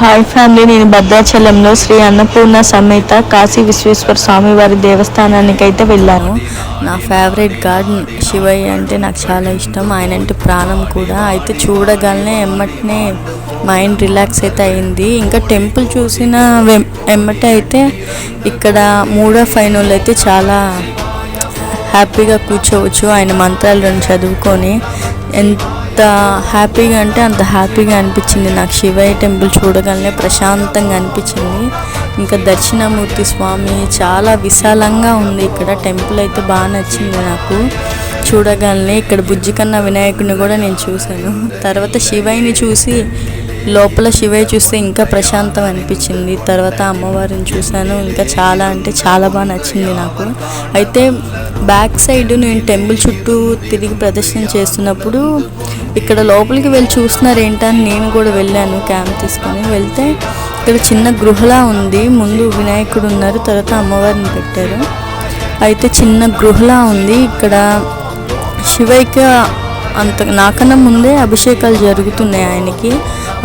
Hi family, నేను భద్రాచలంలో శ్రీ అన్నపూర్ణ సమేత కాశీ విశ్వేశ్వర స్వామి వారి దేవస్థానానికి అయితే వెళ్ళాను. నా ఫేవరెట్ గాడ్ శివయ్య అంటే నాకు చాలా ఇష్టం. ఆయన అంటే ప్రాణం కూడా. అయితే చూడగానే ఎమ్మటనే మైండ్ రిలాక్స్ అయితే అయింది. ఇంకా టెంపుల్ చూసిన ఎమ్మటే అయితే ఇక్కడ మూడో ఫైనల్ అయితే చాలా హ్యాపీగా కూర్చోవచ్చు. ఆయన మంత్రాలు రెండు చదువుకొని ఎంత హ్యాపీగా అంటే అంత హ్యాపీగా అనిపించింది. నాకు శివయ్య టెంపుల్ చూడగానే ప్రశాంతంగా అనిపించింది. ఇంకా దక్షిణామూర్తి స్వామి చాలా విశాలంగా ఉంది. ఇక్కడ టెంపుల్ అయితే బాగా నచ్చింది నాకు చూడగానే. ఇక్కడ బుజ్జికన్న వినాయకుడిని కూడా నేను చూశాను. తర్వాత శివయ్యని చూసి లోపల శివయ్య చూస్తే ఇంకా ప్రశాంతం అనిపించింది. తర్వాత అమ్మవారిని చూశాను. ఇంకా చాలా అంటే చాలా బాగా నచ్చింది నాకు. అయితే బ్యాక్ సైడ్ నేను టెంపుల్ చుట్టూ తిరిగి ప్రదర్శన చేస్తున్నప్పుడు ఇక్కడ లోపలికి వెళ్ళి చూస్తున్నారు ఏంటని నేను కూడా వెళ్ళాను. క్యాంప్ తీసుకొని వెళ్తే ఇక్కడ చిన్న గృహలా ఉంది. ముందు వినాయకుడు ఉన్నారు, తర్వాత అమ్మవారిని పెట్టారు. అయితే చిన్న గృహలా ఉంది. ఇక్కడ శివయ్యకి అంత నాకన్నా ముందే అభిషేకాలు జరుగుతున్నాయి. ఆయనకి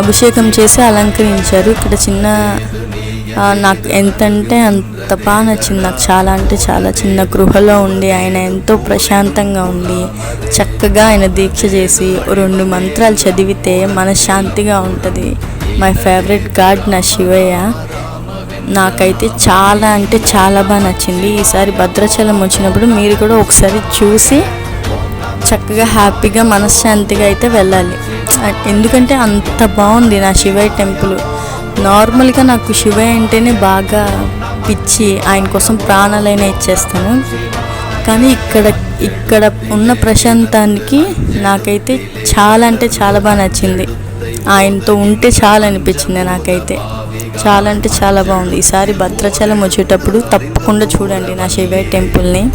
అభిషేకం చేసి అలంకరించారు. ఇక్కడ చిన్న నాకు ఎంతంటే అంత బాగా నచ్చింది. నాకు చాలా అంటే చాలా చిన్న గృహలో ఉండి ఆయన ఎంతో ప్రశాంతంగా ఉండి చక్కగా ఆయన దీక్ష చేసి 2 మంత్రాలు చదివితే మనశ్శాంతిగా ఉంటుంది. మై ఫేవరెట్ గాడ్ నా శివయ్య. నాకైతే చాలా అంటే చాలా బాగా నచ్చింది. ఈసారి భద్రాచలం వచ్చినప్పుడు మీరు కూడా ఒకసారి చూసి చక్కగా హ్యాపీగా మనశ్శాంతిగా అయితే వెళ్ళాలి. ఎందుకంటే అంత బాగుంది నా శివయ్య టెంపుల్. నార్మల్గా నాకు శివయ్య అంటేనే బాగా పిచ్చి. ఆయన కోసం ప్రాణాలైనా ఇచ్చేస్తాను. కానీ ఇక్కడ ఉన్న ప్రశాంతానికి నాకైతే చాలా అంటే చాలా బాగా నచ్చింది. ఆయనతో ఉంటే చాలా అనిపించింది నాకైతే. చాలా అంటే చాలా బాగుంది. ఈసారి భద్రాచలం వచ్చేటప్పుడు తప్పకుండా చూడండి నా శివయ్య టెంపుల్ని.